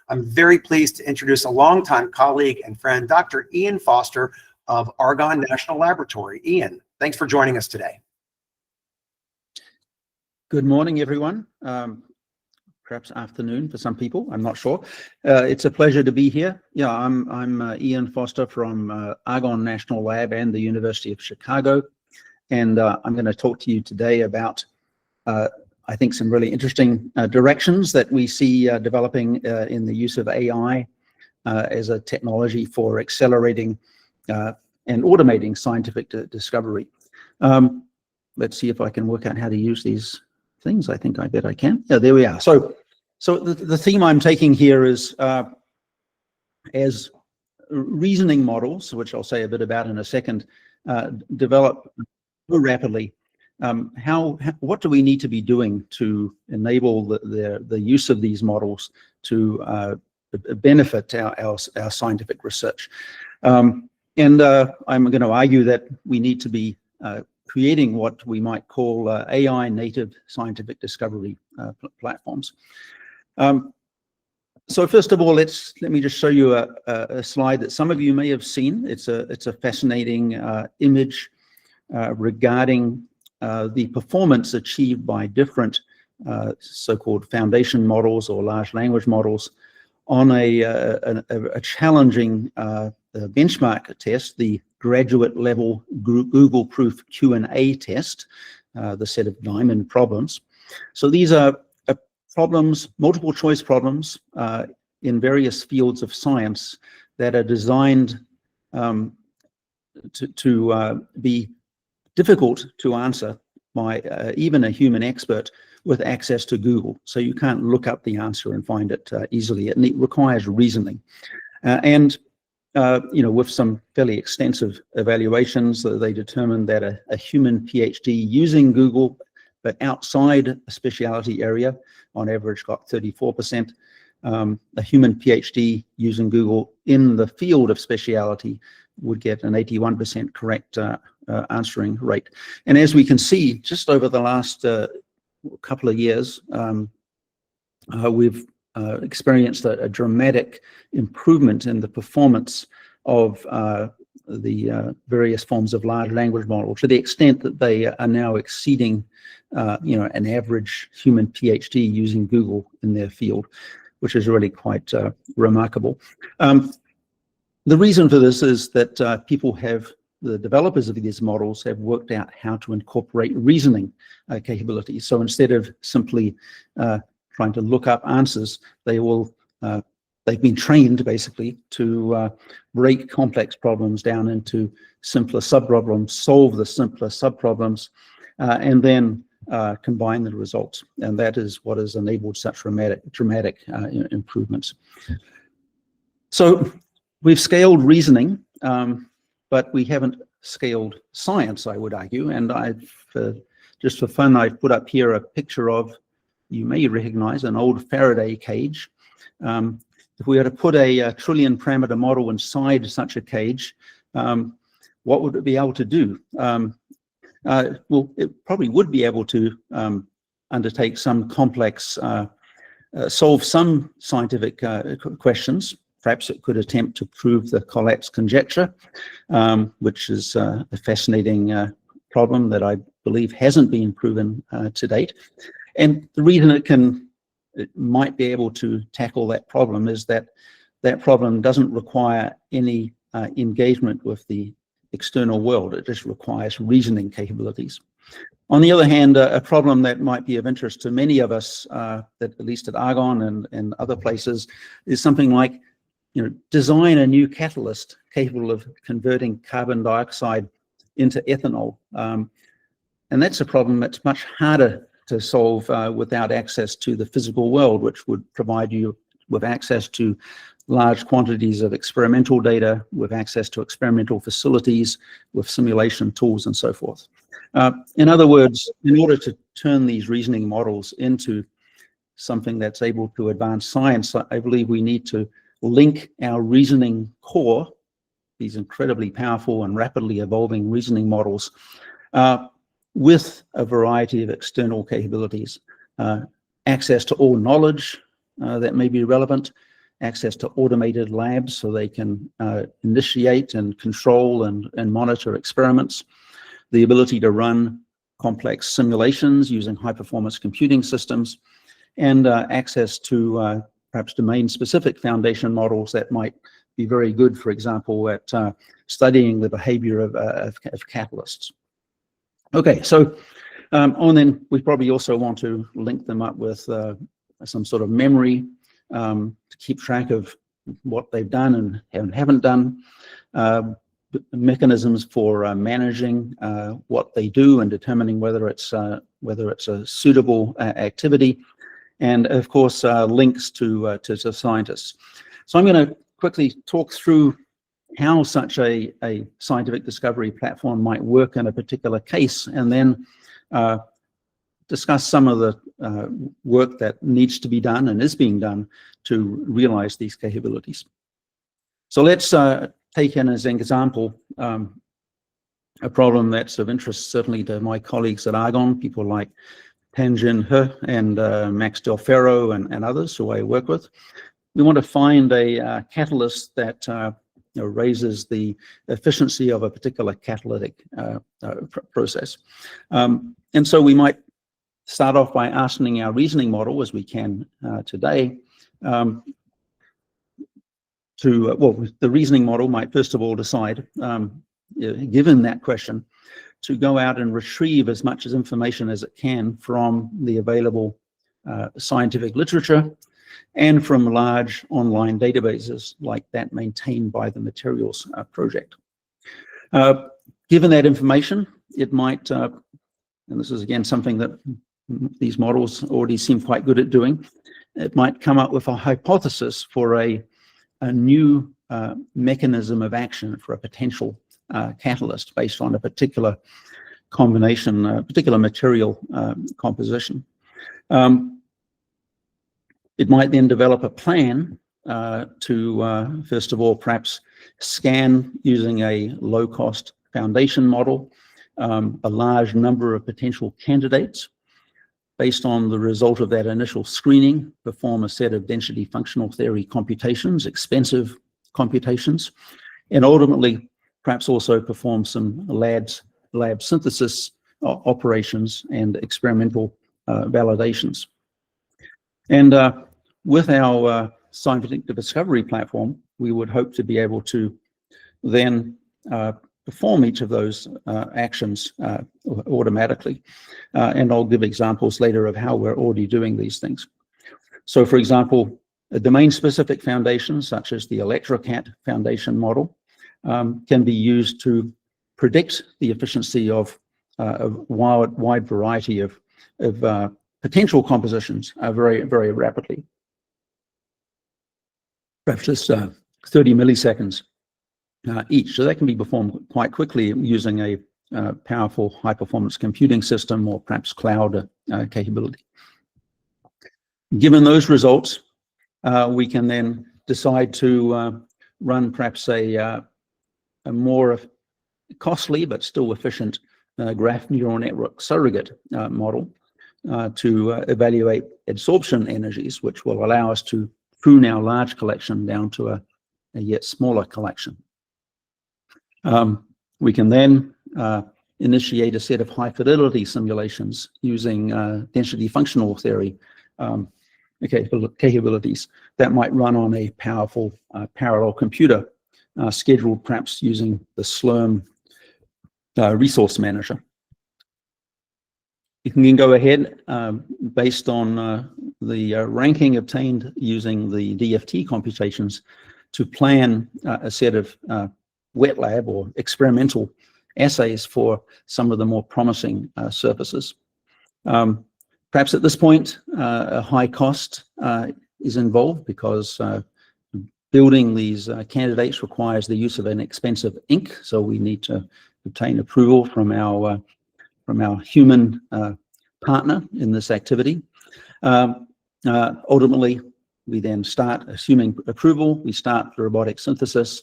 I'm very pleased to introduce a longtime colleague and friend, Dr. Ian Foster of Argonne National Laboratory. Ian, thanks for joining us today. Good morning, everyone. Perhaps afternoon for some people, I'm not sure. It's a pleasure to be here. Yeah, I'm Ian Foster from Argonne National Lab and the University of Chicago. And I'm going to talk to you today about, I think, some really interesting directions that we see developing in the use of AI as a technology for accelerating and automating scientific discovery. Let's see if I can work out how to use these things. I bet I can. Yeah, there we are. So the theme I'm taking here is as reasoning models, which I'll say a bit about in a second, develop more rapidly. What do we need to be doing to enable the use of these models to benefit our scientific research? And I'm going to argue that we need to be creating what we might call AI native scientific discovery platforms. So first of all, let me just show you a slide that some of you may have seen. It's a fascinating image regarding the performance achieved by different so-called foundation models or large language models on a challenging benchmark test, the graduate level Google proof Q&A test, the set of diamond problems. So these are problems, multiple choice problems in various fields of science that are designed to be difficult to answer by even a human expert with access to Google. So you can't look up the answer and find it easily. It requires reasoning. With some fairly extensive evaluations, they determined that a human PhD using Google, but outside a specialty area, on average got 34%. A human PhD using Google in the field of specialty would get an 81% correct answering rate. And as we can see, just over the last couple of years, we've experienced a dramatic improvement in the performance of the various forms of large language models, to the extent that they are now exceeding an average human PhD using Google in their field, which is really quite remarkable. The reason for this is that the developers of these models have worked out how to incorporate reasoning capabilities. So instead of simply trying to look up answers, they've been trained basically to break complex problems down into simpler subproblems, solve the simpler subproblems, and then combine the results. And that is what has enabled such dramatic improvements. So we've scaled reasoning, but we haven't scaled science, I would argue. And just for fun, I've put up here a picture of, you may recognize, an old Faraday cage. If we were to put a trillion parameter model inside such a cage, what would it be able to do? Well, it probably would be able to undertake some complex, solve some scientific questions. Perhaps it could attempt to prove the collapse conjecture, which is a fascinating problem that I believe hasn't been proven to date. And the reason it might be able to tackle that problem is that that problem doesn't require any engagement with the external world. It just requires reasoning capabilities. On the other hand, a problem that might be of interest to many of us, that at least at Argonne and other places, is something like, design a new catalyst capable of converting carbon dioxide into ethanol. And that's a problem that's much harder to solve without access to the physical world, which would provide you with access to large quantities of experimental data, with access to experimental facilities, with simulation tools and so forth. In other words, in order to turn these reasoning models into something that's able to advance science, I believe we need to link our reasoning core, these incredibly powerful and rapidly evolving reasoning models, with a variety of external capabilities, access to all knowledge that may be relevant, access to automated labs so they can initiate and control and monitor experiments, the ability to run complex simulations using high-performance computing systems, and access to perhaps domain-specific foundation models that might be very good, for example, at studying the behavior of catalysts. Okay, so and then we probably also want to link them up with some sort of memory to keep track of what they've done and haven't done, mechanisms for managing what they do and determining whether it's a suitable activity, and of course links to scientists. So I'm going to quickly talk through how such a scientific discovery platform might work in a particular case, and then discuss some of the work that needs to be done and is being done to realize these capabilities. So let's take in as an example a problem that's of interest certainly to my colleagues at Argonne, people like Tanjin He and Max Del Ferro and others who I work with. We want to find a catalyst that raises the efficiency of a particular catalytic process. And so we might start off by asking our reasoning model, as we can today, well, the reasoning model might first of all decide, given that question, to go out and retrieve as much information as it can from the available scientific literature and from large online databases like that maintained by the Materials Project. Given that information, it might, and this is again something that these models already seem quite good at doing, it might come up with a hypothesis for a new mechanism of action for a potential catalyst based on a particular combination, particular material composition. It might then develop a plan to, first of all, perhaps scan using a low-cost foundation model a large number of potential candidates. Based on the result of that initial screening, perform a set of density functional theory computations, expensive computations, and ultimately perhaps also perform some lab synthesis operations and experimental validations. And with our scientific discovery platform, we would hope to be able to then perform each of those actions automatically. And I'll give examples later of how we're already doing these things. So for example, a domain-specific foundation, such as the ElectroCAT foundation model, can be used to predict the efficiency of a wide variety of potential compositions very, very rapidly. Perhaps just 30 milliseconds each. So that can be performed quite quickly using a powerful high-performance computing system or perhaps cloud capability. Given those results, we can then decide to run perhaps a more costly but still efficient graph neural network surrogate model to evaluate absorption energies, which will allow us to prune our large collection down to a yet smaller collection. We can then initiate a set of high-fidelity simulations using density functional theory capabilities that might run on a powerful parallel computer scheduled perhaps using the Slurm resource manager. You can go ahead based on the ranking obtained using the DFT computations to plan a set of wet lab or experimental assays for some of the more promising surfaces. Perhaps at this point, a high cost is involved because building these candidates requires the use of an expensive ink, so we need to obtain approval from our human partner in this activity. Ultimately, we then start, assuming approval, we start the robotic synthesis,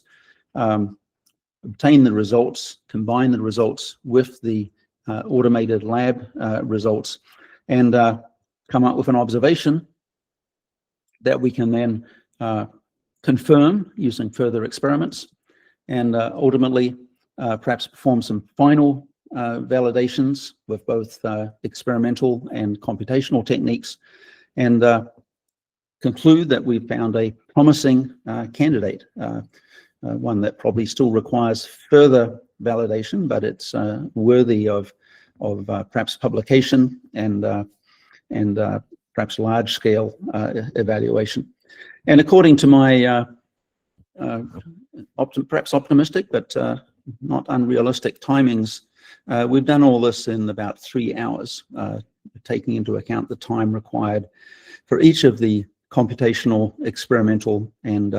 obtain the results, combine the results with the automated lab results, and come up with an observation that we can then confirm using further experiments, and ultimately perhaps perform some final validations with both experimental and computational techniques, and conclude that we've found a promising candidate, one that probably still requires further validation, but it's worthy of perhaps publication and perhaps large-scale evaluation. And according to my perhaps optimistic but not unrealistic timings, we've done all this in about 3 hours, taking into account the time required for each of the computational, experimental, and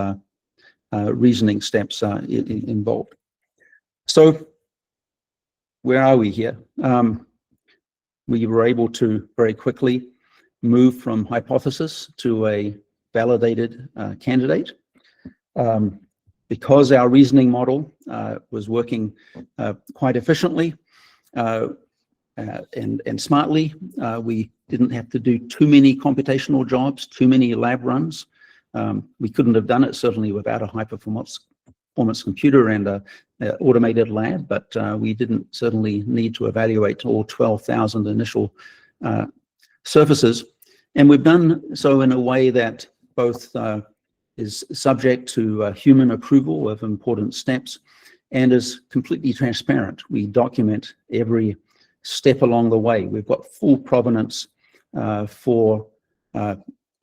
reasoning steps involved. So where are we here? We were able to very quickly move from hypothesis to a validated candidate. Because our reasoning model was working quite efficiently and smartly, we didn't have to do too many computational jobs, too many lab runs. We couldn't have done it, certainly without a high-performance computer and an automated lab, but we didn't certainly need to evaluate all 12,000 initial surfaces. And we've done so in a way that both is subject to human approval of important steps and is completely transparent. We document every step along the way. We've got full provenance for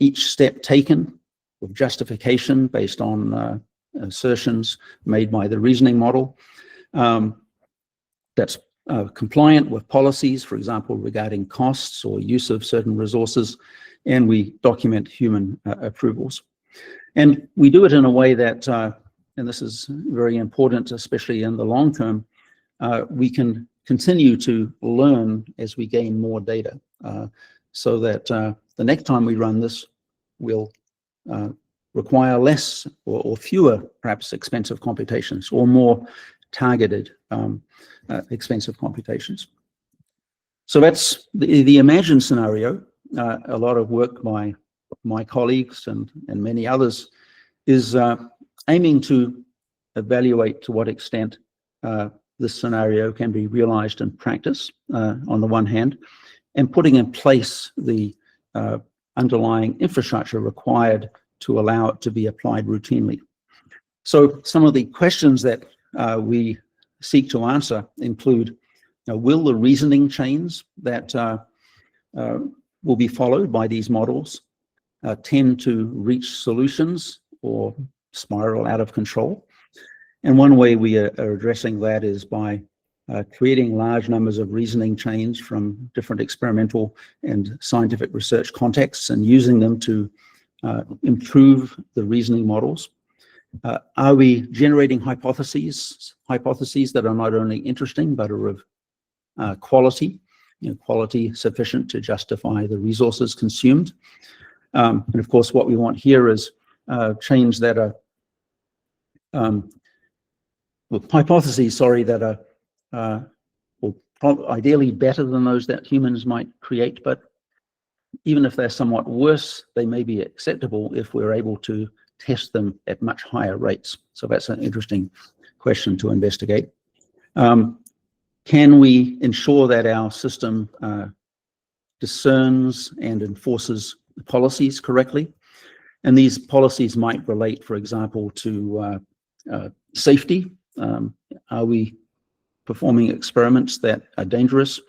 each step taken, with justification based on assertions made by the reasoning model. That's compliant with policies, for example, regarding costs or use of certain resources, and we document human approvals. And we do it in a way that, and this is very important, especially in the long term, we can continue to learn as we gain more data, so that the next time we run this, we'll require less or fewer, perhaps, expensive computations, or more targeted expensive computations. So that's the imagined scenario. A lot of work by my colleagues and many others is aiming to evaluate to what extent this scenario can be realized in practice, on the one hand, and putting in place the underlying infrastructure required to allow it to be applied routinely. So some of the questions that we seek to answer include, will the reasoning chains that will be followed by these models tend to reach solutions or spiral out of control? And one way we are addressing that is by creating large numbers of reasoning chains from different experimental and scientific research contexts and using them to improve the reasoning models. Are we generating hypotheses that are not only interesting but are of quality, quality sufficient to justify the resources consumed? And of course, what we want here is chains that are hypotheses, that are ideally better than those that humans might create, but even if they're somewhat worse, they may be acceptable if we're able to test them at much higher rates. So that's an interesting question to investigate. Can we ensure that our system discerns and enforces policies correctly? And these policies might relate, for example, to safety. Are we performing experiments that are dangerous?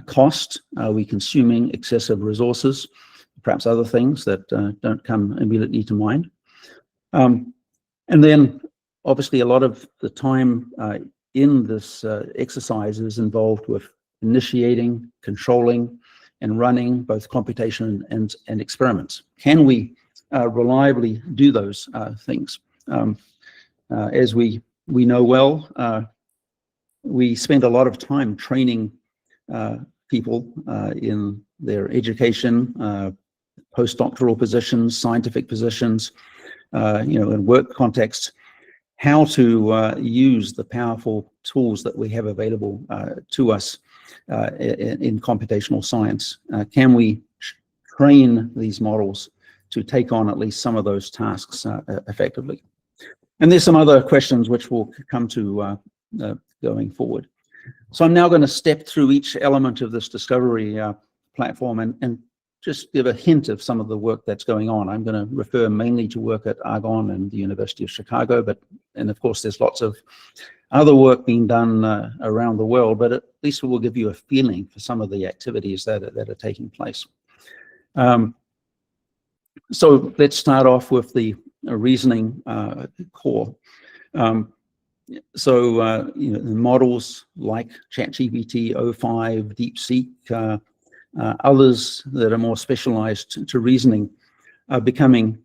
Cost, are we consuming excessive resources? Perhaps other things that don't come immediately to mind. And then, obviously, a lot of the time in this exercise is involved with initiating, controlling, and running both computation and experiments. Can we reliably do those things? As we know well, we spend a lot of time training people in their education, postdoctoral positions, scientific positions, in work contexts, how to use the powerful tools that we have available to us in computational science. Can we train these models take on at least some of those tasks effectively. And there's some other questions which we'll come to going forward. So I'm now going to step through each element of this discovery platform and just give a hint of some of the work that's going on. I'm going to refer mainly to work at Argonne and the University of Chicago, and of course there's lots of other work being done around the world, but at least it will give you a feeling for some of the activities that are taking place. So let's start off with the reasoning core. The models like ChatGPT, O5, DeepSeek, others that are more specialized to reasoning are becoming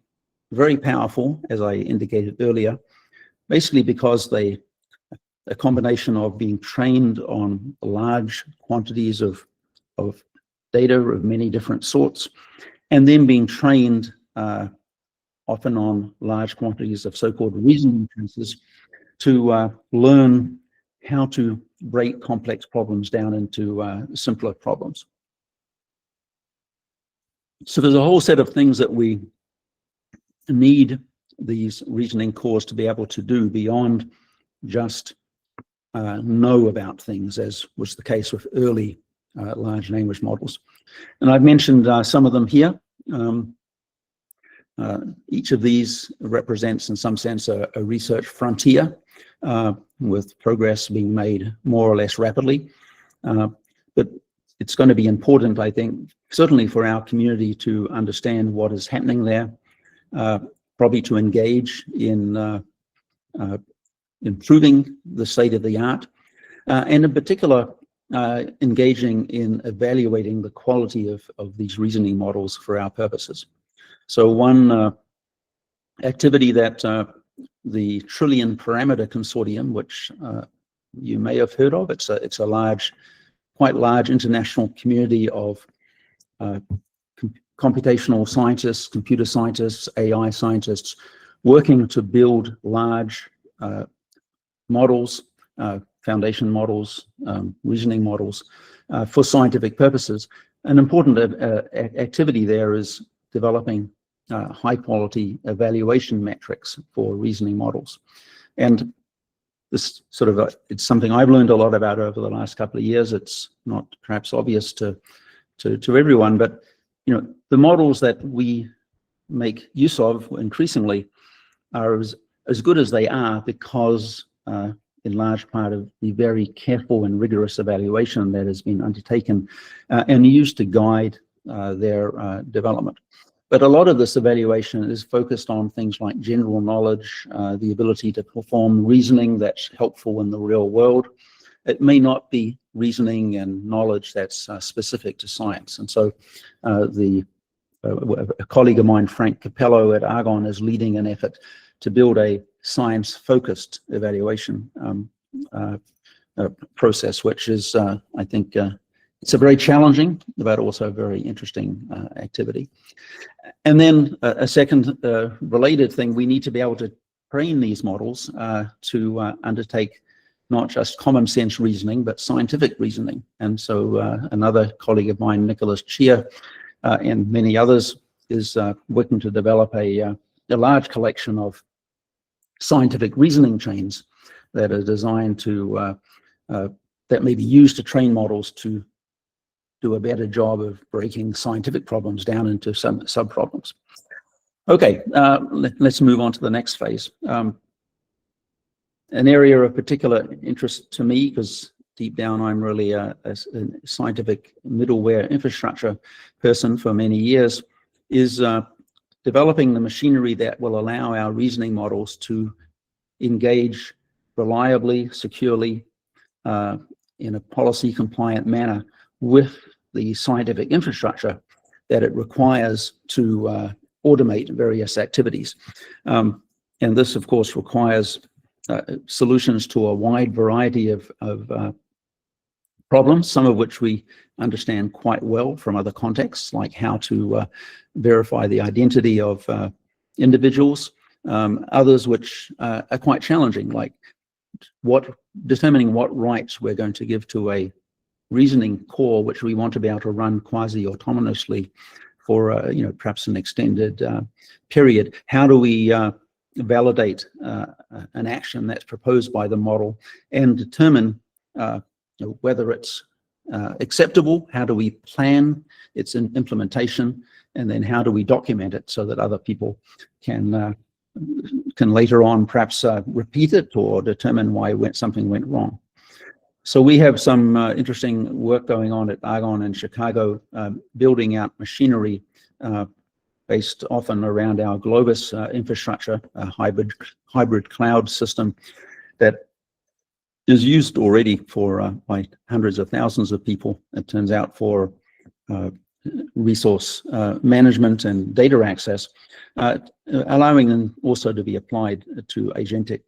very powerful, as I indicated earlier, basically because a combination of being trained on large quantities of data of many different sorts, and then being trained often on large quantities of so-called reasoning inferences to learn how to break complex problems down into simpler problems. So there's a whole set of things that we need these reasoning cores to be able to do beyond just know about things, as was the case with early large language models. And I've mentioned some of them here. Each of these represents, in some sense, a research frontier with progress being made more or less rapidly. But it's going to be important, I think, certainly for our community to understand what is happening there, probably to engage in improving the state of the art, and in particular, engaging in evaluating the quality of these reasoning models for our purposes. So one activity that the Trillion Parameter Consortium, which you may have heard of, it's a large, quite large international community of computational scientists, computer scientists, AI scientists, working to build large models, foundation models, reasoning models for scientific purposes. An important activity there is developing high quality evaluation metrics for reasoning models. And this sort of, it's something I've learned a lot about over the last couple of years. It's not perhaps obvious to everyone, but the models that we make use of increasingly are as good as they are because in large part of the very careful and rigorous evaluation that has been undertaken and used to guide their development. But a lot of this evaluation is focused on things like general knowledge, the ability to perform reasoning that's helpful in the real world. It may not be reasoning and knowledge that's specific to science. And so a colleague of mine, Frank Capello at Argonne, is leading an effort to build a science-focused evaluation process, which is, I think, it's a very challenging, but also very interesting activity. And then a second related thing, we need to be able to train these models to undertake not just common sense reasoning, but scientific reasoning. And so another colleague of mine, Nicholas Chia, and many others, is working to develop a large collection of scientific reasoning chains that are designed to, that may be used to train models to do a better job of breaking scientific problems down into some sub-problems. Okay, let's move on to the next phase. An area of particular interest to me, because deep down I'm really a scientific middleware infrastructure person for many years, is developing the machinery that will allow our reasoning models to engage reliably, securely, in a policy compliant manner with the scientific infrastructure that it requires to automate various activities. And this, of course, requires solutions to a wide variety of problems, some of which we understand quite well from other contexts, like how to verify the identity of individuals, others which are quite challenging, like determining what rights we're going to give to a reasoning core which we want to be able to run quasi-autonomously for perhaps an extended period. How do we validate an action that's proposed by the model and determine whether it's acceptable? How do we plan its implementation, and then how do we document it so that other people can later on perhaps repeat it or determine why something went wrong? So we have some interesting work going on at Argonne in Chicago, building out machinery based often around our Globus infrastructure, a hybrid cloud system that is used already by hundreds of thousands of people, it turns out, for resource management and data access, allowing them also to be applied to agentic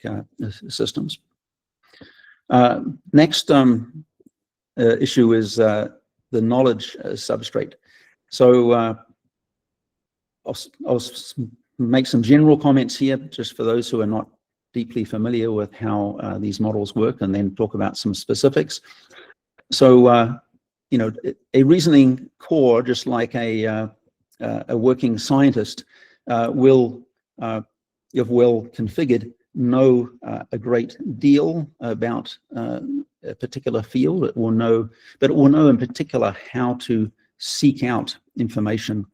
systems. Next issue is the knowledge substrate. So I'll make some general comments here, just for those who are not deeply familiar with how these models work, and then talk about some specifics. So, a reasoning core, just like a working scientist, will, if well configured, know a great deal about a particular field. It will know, but it will know in particular how to seek out information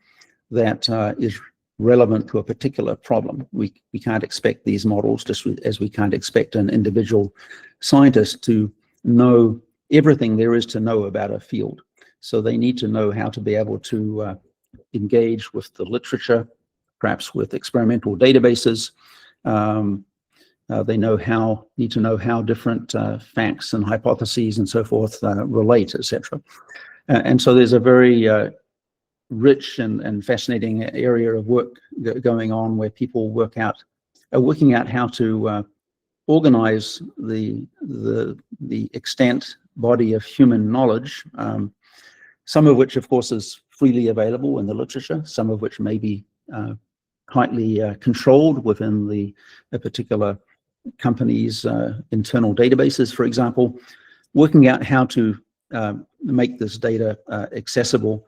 that is relevant to a particular problem. We can't expect these models, just as we can't expect an individual scientist to know everything there is to know about a field. So they need to know how to be able to engage with the literature, perhaps with experimental databases. They need to know how different facts and hypotheses and so forth relate, etc. And so there's a very rich and fascinating area of work going on, where people are working out how to organize the extant body of human knowledge, some of which, of course, is freely available in the literature, some of which may be tightly controlled within a particular company's internal databases, for example, working out how to make this data accessible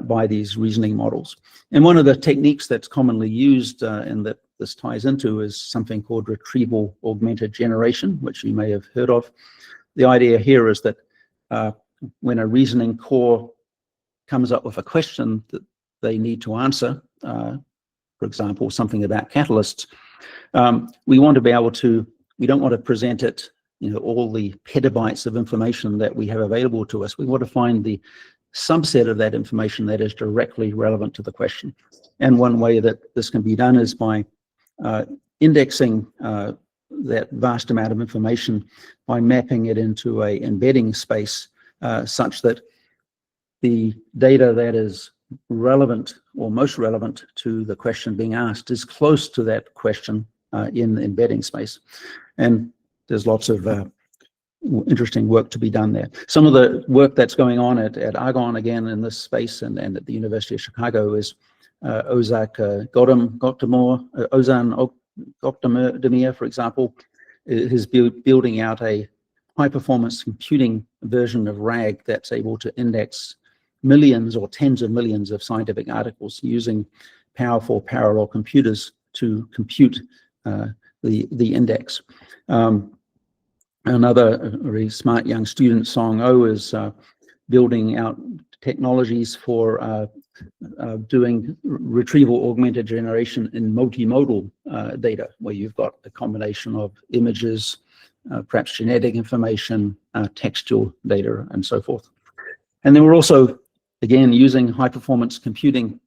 by these reasoning models. And one of the techniques that's commonly used and that this ties into is something called retrieval augmented generation, which you may have heard of. The idea here is that when a reasoning core comes up with a question that they need to answer, for example, something about catalysts, we want to be able to, we don't want to present it, all the petabytes of information that we have available to us. We want to find the subset of that information that is directly relevant to the question. And one way that this can be done is by indexing that vast amount of information by mapping it into an embedding space such that the data that is relevant or most relevant to the question being asked is close to that question in the embedding space. And there's lots of interesting work to be done there. Some of the work that's going on at Argonne, again, in this space, and at the University of Chicago, is Ozan Goktemir, for example, is building out a high-performance computing version of RAG that's able to index millions or tens of millions of scientific articles using powerful parallel computers to compute the index. Another very smart young student, Song Oh, is building out technologies for doing retrieval augmented generation in multimodal data, where you've got a combination of images, perhaps genetic information, textual data, and so forth. And then we're also, again, using high-performance computing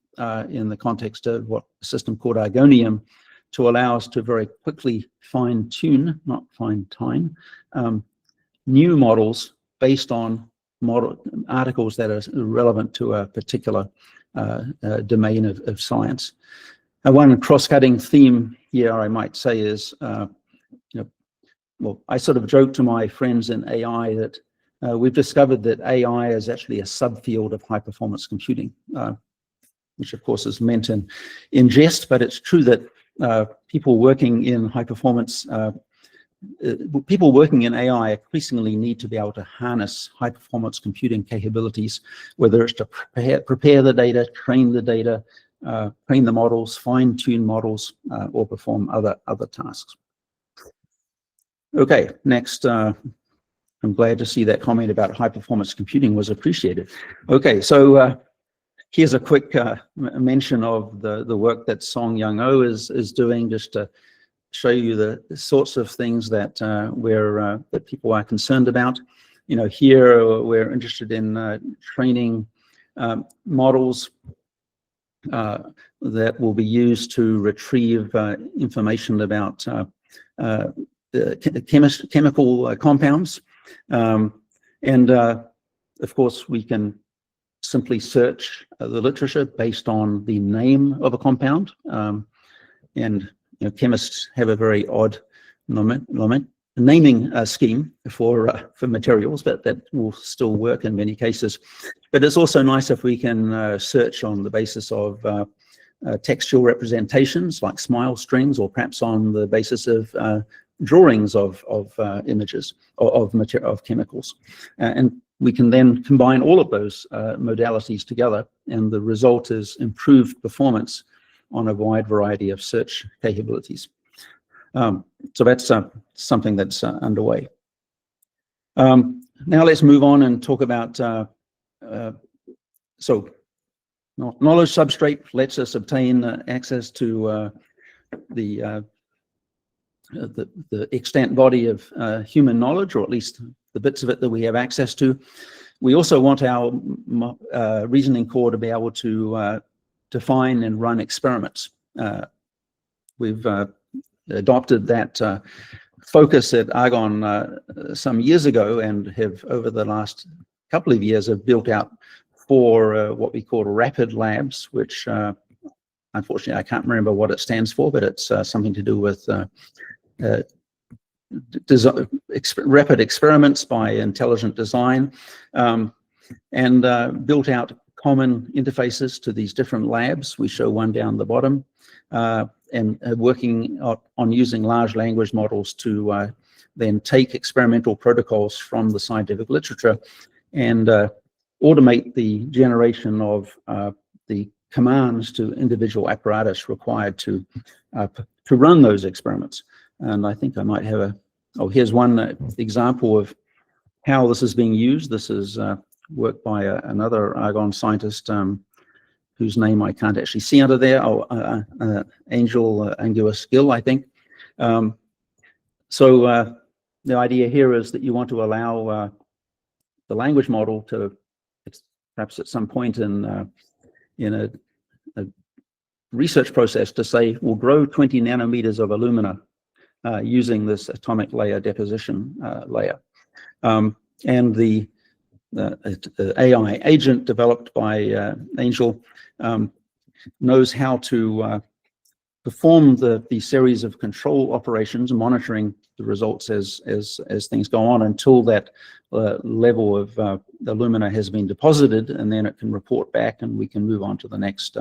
in the context of what a system called Argonne to allow us to very quickly fine-tune, not fine-tune, new models based on articles that are relevant to a particular domain of science. One cross-cutting theme here, I might say, is, well, I sort of joke to my friends in AI that we've discovered that AI is actually a subfield of high-performance computing, which of course is meant in jest, but it's true that people working in high-performance people working in AI increasingly need to be able to harness high-performance computing capabilities, whether it's to prepare the data, train the data, train the models, fine-tune models, or perform other tasks. Okay, next, I'm glad to see that comment about high-performance computing was appreciated. Okay, so here's a quick mention of the work that Song Young Oh is doing, just to show you the sorts of things that that people are concerned about. You know, here we're interested in training models that will be used to retrieve information about chemical compounds. And of course, we can simply search the literature based on the name of a compound. And you know, chemists have a very odd naming scheme for materials, but that will still work in many cases. But it's also nice if we can search on the basis of textual representations like smile strings, or perhaps on the basis of drawings of images of chemicals, and we can then combine all of those modalities together, and the result is improved performance on a wide variety of search capabilities. So that's something that's underway. Now let's move on and talk about so knowledge substrate lets us obtain access to the extant body of human knowledge, or at least the bits of it that we have access to. We also want our reasoning core to be able to define and run experiments. We've adopted that focus at Argonne some years ago, and have over the last couple of years have built out 4 what we call rapid labs, which unfortunately I can't remember what it stands for, but it's something to do with rapid experiments by intelligent design, and built out common interfaces to these different labs. We show one down the bottom, and working on using large language models to then take experimental protocols from the scientific literature and automate the generation of the commands to individual apparatus required to run those experiments. And I think I might have here's one example of how this is being used. This is work by another Argonne scientist whose name I can't actually see under there, Angel Anguis Gill, I think. So the idea here is that you want to allow the language model to, perhaps at some point in a research process, to say, we'll grow 20 nanometers of alumina using this atomic layer deposition layer. And the AI agent developed by Angel knows how to perform the series of control operations, monitoring the results as things go on, until that level of alumina has been deposited, and then it can report back, and we can move on to the next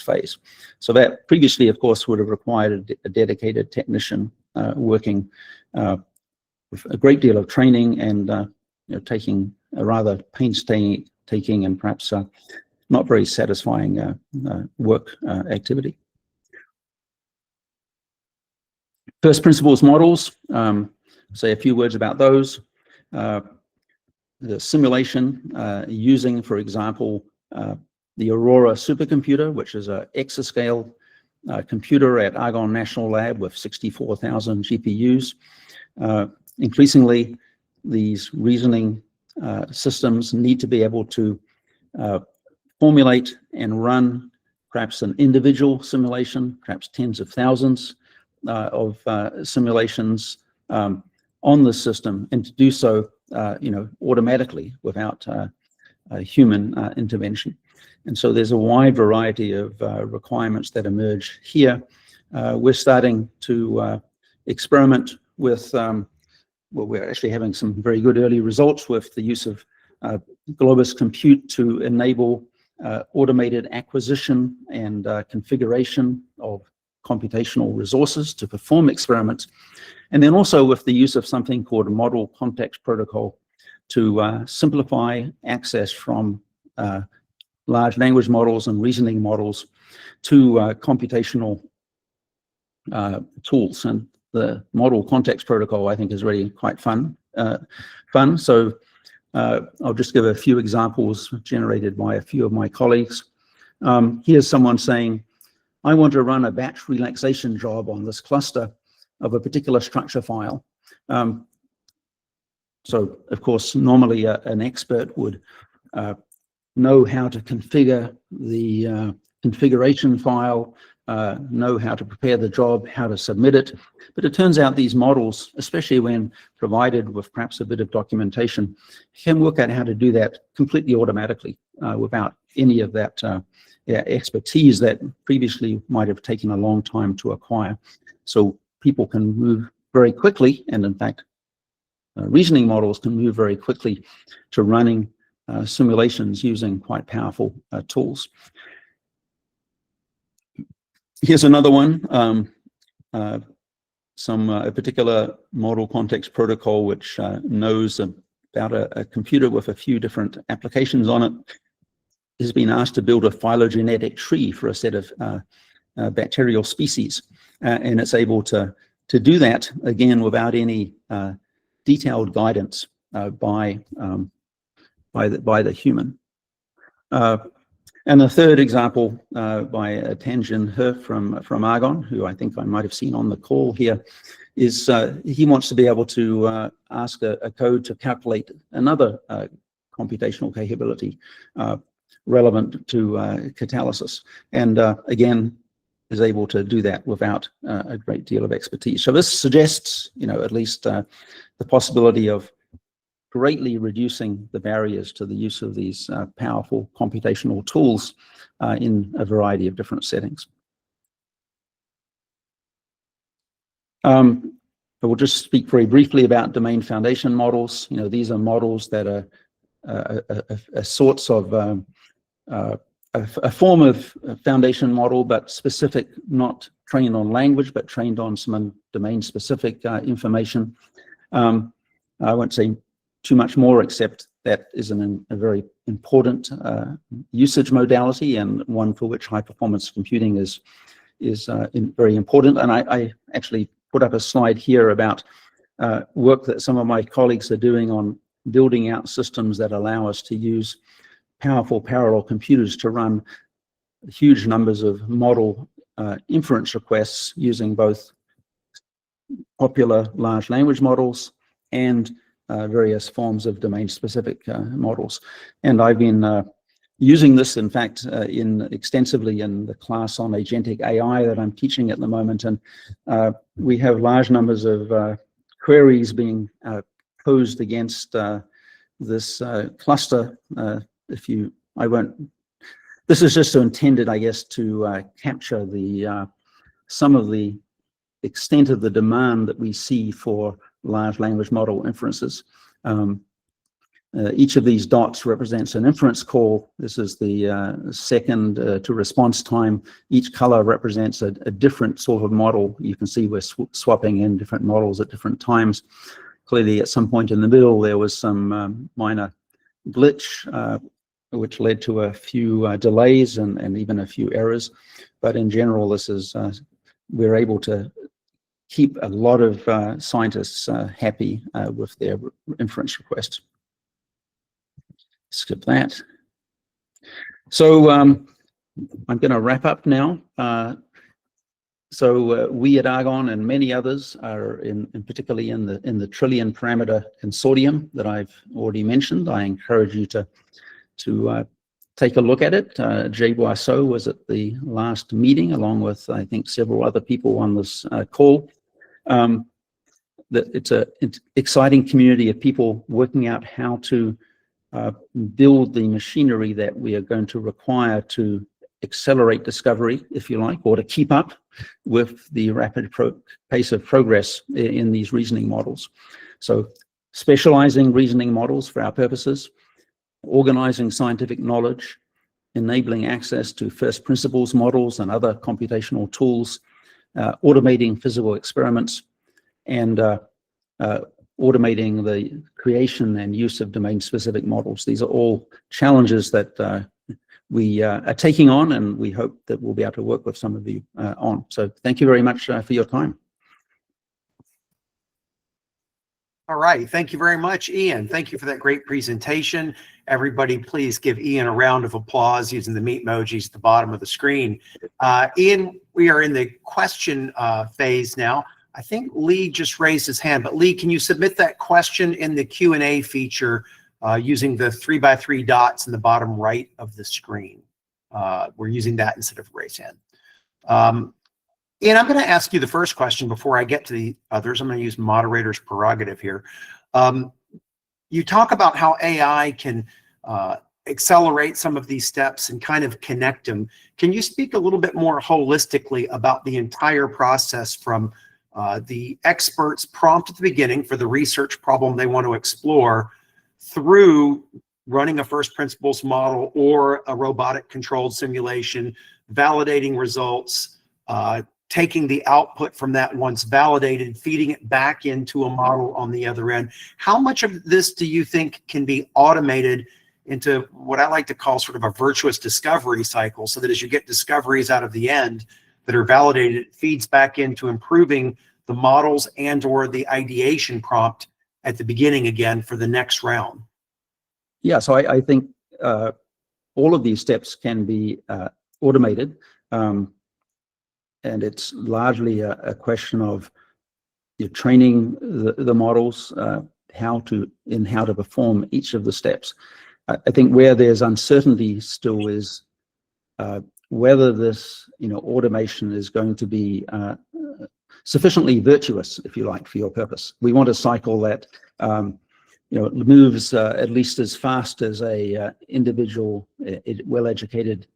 phase. So that previously, of course, would have required a dedicated technician working with a great deal of training, and you know, taking a rather painstaking and perhaps not very satisfying work activity. First principles models, say a few words about those. The simulation using, for example, the Aurora supercomputer, which is an exascale computer at Argonne National Lab with 64,000 GPUs. Increasingly, these reasoning systems need to be able to formulate and run perhaps an individual simulation, perhaps tens of thousands of simulations on the system, and to do so, you know, automatically without human intervention. And so there's a wide variety of requirements that emerge here. We're starting to experiment with, well, we're actually having some very good early results with the use of Globus Compute to enable automated acquisition and configuration of computational resources to perform experiments, and then also with the use of something called a model context protocol to simplify access from large language models and reasoning models to computational tools. And the model context protocol, I think, is really quite fun. So I'll just give a few examples generated by a few of my colleagues. Here's someone saying, I want to run a batch relaxation job on this cluster of a particular structure file. So, of course, normally an expert would know how to configure the configuration file, know how to prepare the job, how to submit it. But it turns out these models, especially when provided with perhaps a bit of documentation, can work out how to do that completely automatically without any of that expertise that previously might have taken a long time to acquire. So people can move very quickly, and in fact, reasoning models can move very quickly to running simulations using quite powerful tools. Here's another one, a particular model context protocol which knows about a computer with a few different applications on it, has been asked to build a phylogenetic tree for a set of bacterial species, and it's able to do that again without any detailed guidance by the human. And a third example by Tanjin He from Argonne, who I think I might have seen on the call here, is he wants to be able to ask a code to calculate another computational capability relevant to catalysis, and again is able to do that without a great deal of expertise. So this suggests, at least the possibility of greatly reducing the barriers to the use of these powerful computational tools in a variety of different settings. I will just speak very briefly about domain foundation models. These are models that are sorts of a form of foundation model, but specific, not trained on language, but trained on some domain-specific information. I won't say too much more, except that is a very important usage modality, and one for which high-performance computing is very important. And I actually put up a slide here about work that some of my colleagues are doing on building out systems that allow us to use powerful parallel computers to run huge numbers of model inference requests using both popular large language models and various forms of domain-specific models. And I've been using this, in fact, extensively in the class on Agentic AI that I'm teaching at the moment. And we have large numbers of queries being posed against this cluster. This is just intended, I guess, to capture some of the extent of the demand that we see for large language model inferences. Each of these dots represents an inference call. This is the second to response time. Each color represents a different sort of model. You can see we're swapping in different models at different times. Clearly, at some point in the middle, there was some minor glitch, which led to a few delays and even a few errors. But in general, this is we're able to keep a lot of scientists happy with their inference requests. Skip that. So I'm going to wrap up now. So we at Argonne and many others are particularly in the trillion parameter consortium that I've already mentioned. I encourage you to take a look at it. Jay Boisseau was at the last meeting, along with, I think, several other people on this call. It's an exciting community of people working out how to build the machinery that we are going to require to accelerate discovery, if you like, or to keep up with the rapid pace of progress in these reasoning models. So specializing reasoning models for our purposes, organizing scientific knowledge, enabling access to first principles models and other computational tools, automating physical experiments, and automating the creation and use of domain-specific models. These are all challenges that we are taking on, and we hope that we'll be able to work with some of you on. So thank you very much for your time. All right, thank you very much, Ian. Thank you for that great presentation. Everybody, please give Ian a round of applause using the meat emojis at the bottom of the screen. Ian, we are in the question phase now. I think Lee just raised his hand, but Lee, can you submit that question in the Q&A feature using the 3x3 dots in the bottom right of the screen? We're using that instead of raise hand. Ian, I'm going to ask you the first question before I get to the others. I'm going to use moderator's prerogative here. You talk about how AI can accelerate some of these steps and kind of connect them. Can you speak a little bit more holistically about the entire process from the expert's prompt at the beginning for the research problem they want to explore through running a first principles model or a robotic controlled simulation, validating results, taking the output from that once validated, feeding it back into a model on the other end? How much of this do you think can be automated into what I like to call sort of a virtuous discovery cycle, so that as you get discoveries out of the end that are validated, it feeds back into improving the models and or the ideation prompt at the beginning again for the next round? Yeah, so I think all of these steps can be automated. And it's largely a question of training the models, how to perform each of the steps. I think where there's uncertainty still is whether this automation is going to be sufficiently virtuous, if you like, for your purpose. We want a cycle that moves at least as fast as a individual, well-educated,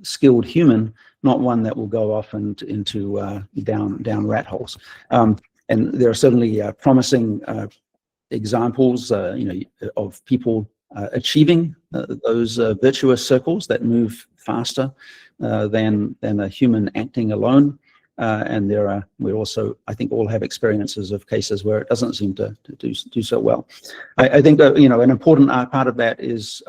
skilled human, not one that will go off and into down rat holes. And there are certainly promising examples, of people achieving those virtuous circles that move faster than a human acting alone. And we also, I think, all have experiences of cases where it doesn't seem to do so well. I think that, an important part of that is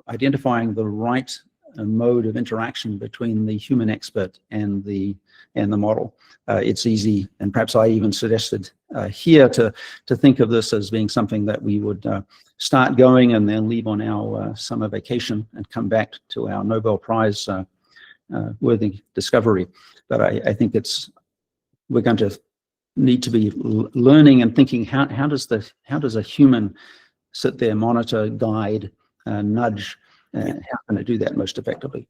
identifying the right mode of interaction between the human expert and the model. It's easy, and perhaps I even suggested here to think of this as being something that we would start going and then leave on our summer vacation and come back to our Nobel Prize worthy discovery. But I think we're going to need to be learning and thinking, how does a human sit there, monitor, guide, nudge? How can it do that most effectively?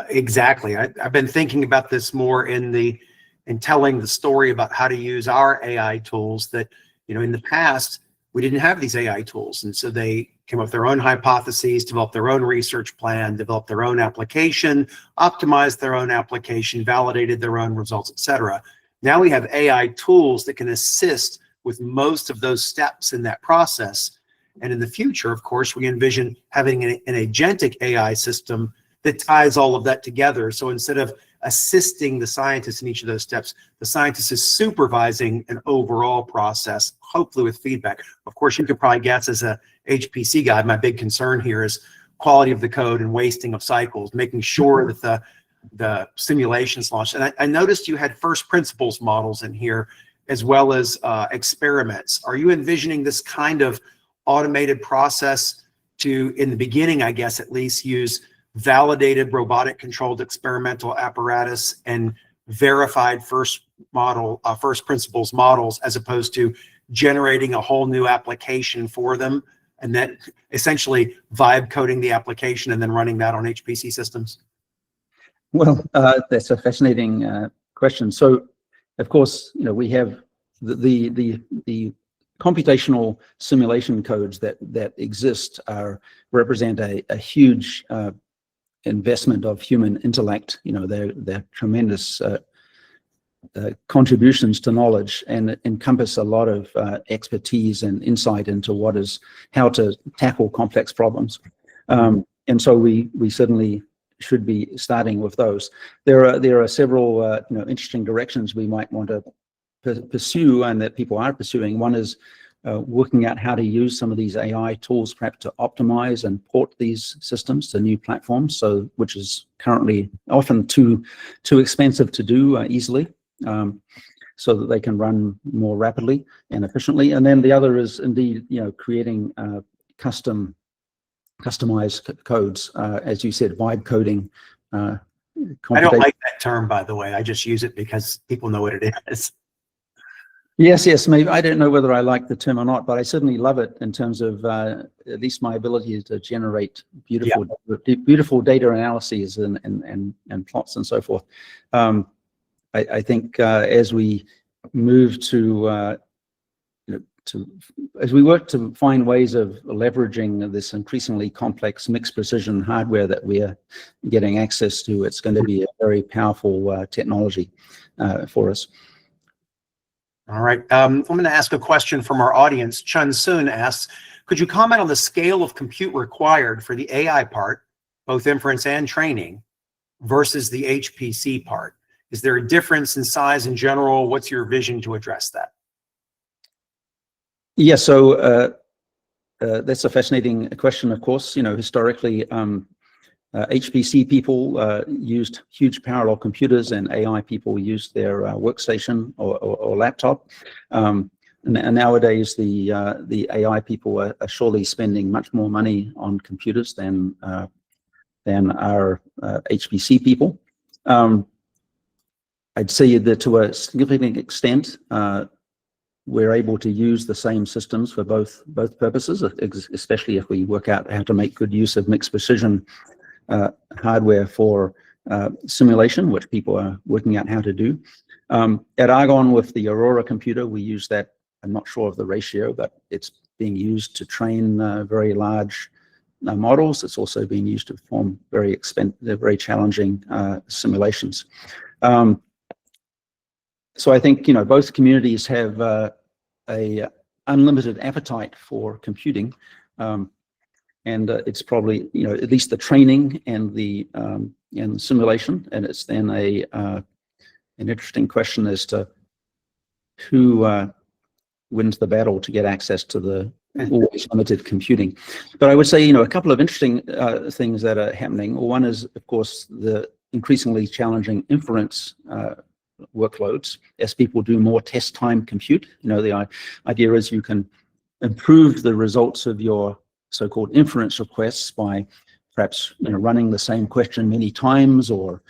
Exactly. I've been thinking about this more in telling the story about how to use our AI tools. That in the past we didn't have these AI tools, and so they came up with their own hypotheses, developed their own research plan, developed their own application, optimized their own application, validated their own results, etc. Now we have AI tools that can assist with most of those steps in that process. And in the future, of course, we envision having an agentic AI system that ties all of that together. So instead of assisting the scientists in each of those steps, the scientist is supervising an overall process, hopefully with feedback. Of course, you could probably guess, as a HPC guy, my big concern here is quality of the code and wasting of cycles, making sure that the simulations launched. And I noticed you had first principles models in here, as well as experiments. Are you envisioning this kind of automated process to, in the beginning, I guess at least, use validated robotic controlled experimental apparatus and verified first principles models, as opposed to generating a whole new application for them and then essentially vibe coding the application and then running that on HPC systems? Well, that's a fascinating question. So, of course, we have the computational simulation codes that exist represent a huge investment of human intellect. They're tremendous contributions to knowledge and encompass a lot of expertise and insight into how to tackle complex problems. And so we certainly should be starting with those. There are several interesting directions we might want to pursue, and that people are pursuing. One is working out how to use some of these AI tools, perhaps to optimize and port these systems to new platforms, so which is currently often too expensive to do easily, so that they can run more rapidly and efficiently. And then the other is indeed, creating customized codes, as you said, vibe coding. I don't like that term, by the way. I just use it because people know what it is. Yes, maybe. I don't know whether I like the term or not, but I certainly love it in terms of at least my ability to generate beautiful data analyses and plots and so forth. I think as we move as we work to find ways of leveraging this increasingly complex mixed precision hardware that we are getting access to, it's going to be a very powerful technology for us. All right. I'm going to ask a question from our audience. Chun Soon asks, could you comment on the scale of compute required for the AI part, both inference and training, versus the HPC part? Is there a difference in size in general? What's your vision to address that? Yeah, so that's a fascinating question, of course. Historically, HPC people used huge parallel computers, and AI people used their workstation or laptop. And nowadays, the AI people are surely spending much more money on computers than our HPC people. I'd say that to a significant extent, we're able to use the same systems for both purposes, especially if we work out how to make good use of mixed precision hardware for simulation, which people are working out how to do. At Argonne, with the Aurora computer, we use that. I'm not sure of the ratio, but it's being used to train very large models. It's also being used to perform very challenging simulations. So I think both communities have a unlimited appetite for computing. And it's probably at least the training and the simulation, and it's then an interesting question as to who wins the battle to get access to the always limited computing. But I would say a couple of interesting things that are happening. One is, of course, the increasingly challenging inference workloads as people do more test time compute. The idea is you can improve the results of your so-called inference requests by perhaps running the same question many times, or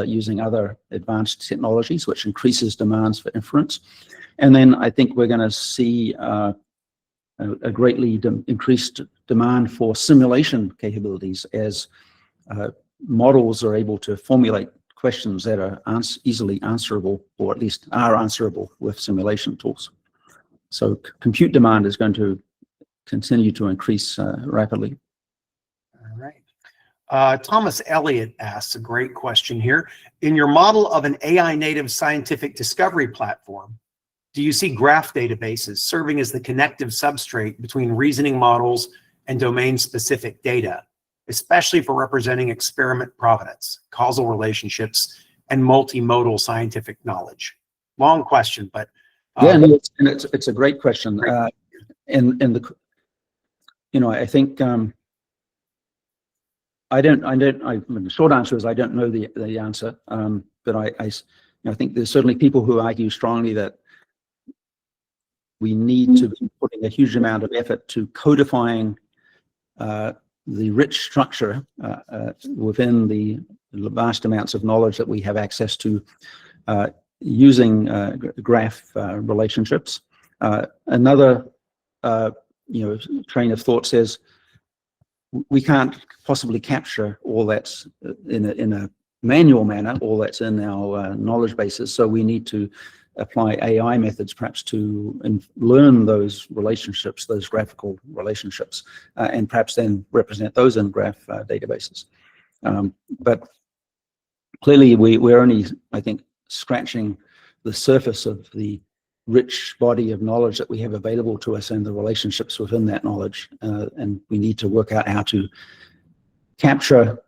using other advanced technologies, which increases demands for inference. And then I think we're going to see a greatly increased demand for simulation capabilities as models are able to formulate questions that are easily answerable, or at least are answerable with simulation tools. So compute demand is going to continue to increase rapidly. All right. Thomas Elliott asks a great question here. In your model of an AI native scientific discovery platform, do you see graph databases serving as the connective substrate between reasoning models and domain-specific data, especially for representing experiment provenance, causal relationships, and multimodal scientific knowledge? Long question, but yeah, no, it's a great question. And the I think the short answer is I don't know the answer, but I think there's certainly people who argue strongly that we need to be putting a huge amount of effort to codifying the rich structure within the vast amounts of knowledge that we have access to, using graph relationships. Another train of thought says we can't possibly capture all that's in a manual manner, all that's in our knowledge bases. So we need to apply AI methods perhaps to learn those relationships, those graphical relationships, and perhaps then represent those in graph databases. But clearly we're only, I think, scratching the surface of the rich body of knowledge that we have available to us and the relationships within that knowledge. And we need to work out how to capture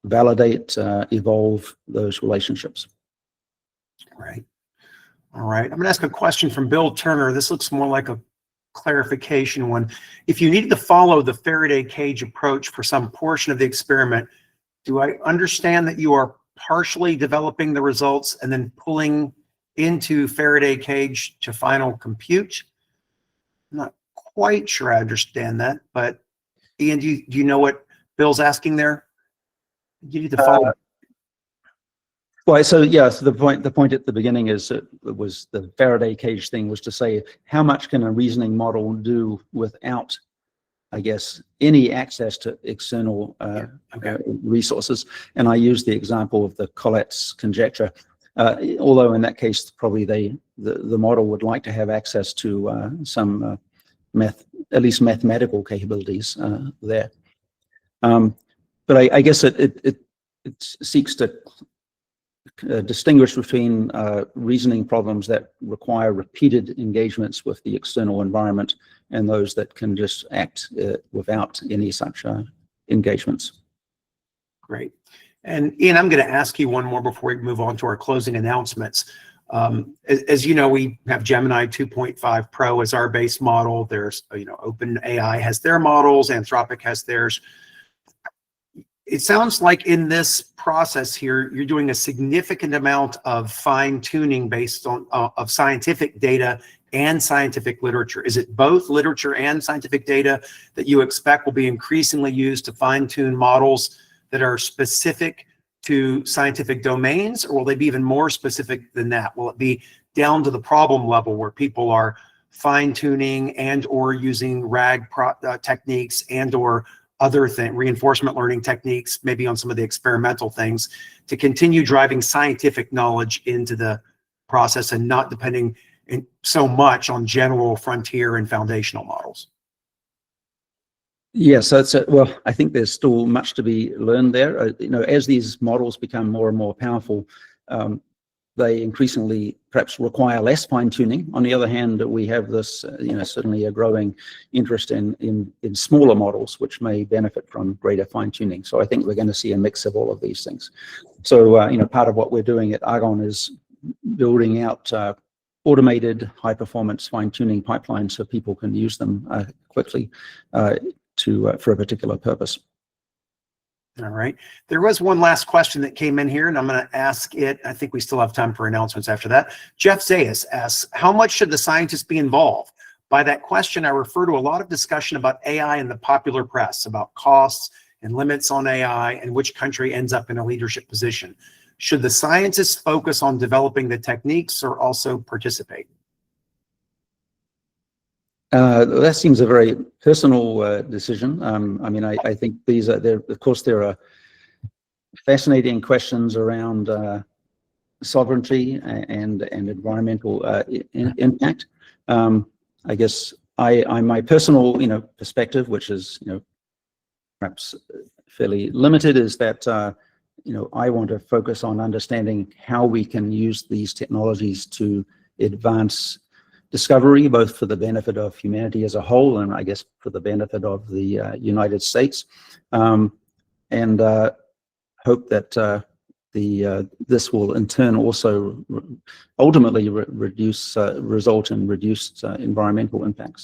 validate, evolve those relationships. Right. All right. I'm going to ask a question from Bill Turner. This looks more like a clarification one. If you needed to follow the Faraday cage approach for some portion of the experiment, do I understand that you are partially developing the results and then pulling into Faraday cage to final compute? I'm not quite sure I understand that, but Ian, do you know what Bill's asking there? You need to follow. Well, so yeah, so the point at the beginning is it was the Faraday cage thing was to say how much can a reasoning model do without, I guess, any access to external resources. And I used the example of the Collat's conjecture, although in that case probably the model would like to have access to some at least mathematical capabilities there. But I guess it seeks to distinguish between reasoning problems that require repeated engagements with the external environment and those that can just act without any such engagements. Great. And Ian, I'm going to ask you one more before we move on to our closing announcements. As you know, we have Gemini 2.5 Pro as our base model. There's, OpenAI has their models, Anthropic has theirs. It sounds like in this process here, you're doing a significant amount of fine tuning based on of scientific data and scientific literature. Is it both literature and scientific data that you expect will be increasingly used to fine tune models that are specific to scientific domains, or will they be even more specific than that? Will it be down to the problem level where people are fine tuning and or using RAG techniques and or other reinforcement learning techniques, maybe on some of the experimental things, to continue driving scientific knowledge into the process and not depending so much on general frontier and foundational models? Yes, so well, I think there's still much to be learned there. As these models become more and more powerful, they increasingly perhaps require less fine tuning. On the other hand, we have this, certainly a growing interest in smaller models, which may benefit from greater fine tuning. So I think we're going to see a mix of all of these things. So, part of what we're doing at Argonne is building out automated high performance fine tuning pipelines so people can use them quickly for a particular purpose. All right. There was one last question that came in here, and I'm going to ask it. I think we still have time for announcements after that. Jeff Zayas asks, how much should the scientists be involved? By that question, I refer to a lot of discussion about AI in the popular press, about costs and limits on AI and which country ends up in a leadership position. Should the scientists focus on developing the techniques or also participate? That seems a very personal decision. I think these are there. Of course, there are fascinating questions around sovereignty and environmental impact. I guess my personal perspective, which is perhaps fairly limited, is that I want to focus on understanding how we can use these technologies to advance discovery, both for the benefit of humanity as a whole, and I guess for the benefit of the United States, and hope that this will in turn also ultimately result in reduced environmental impacts.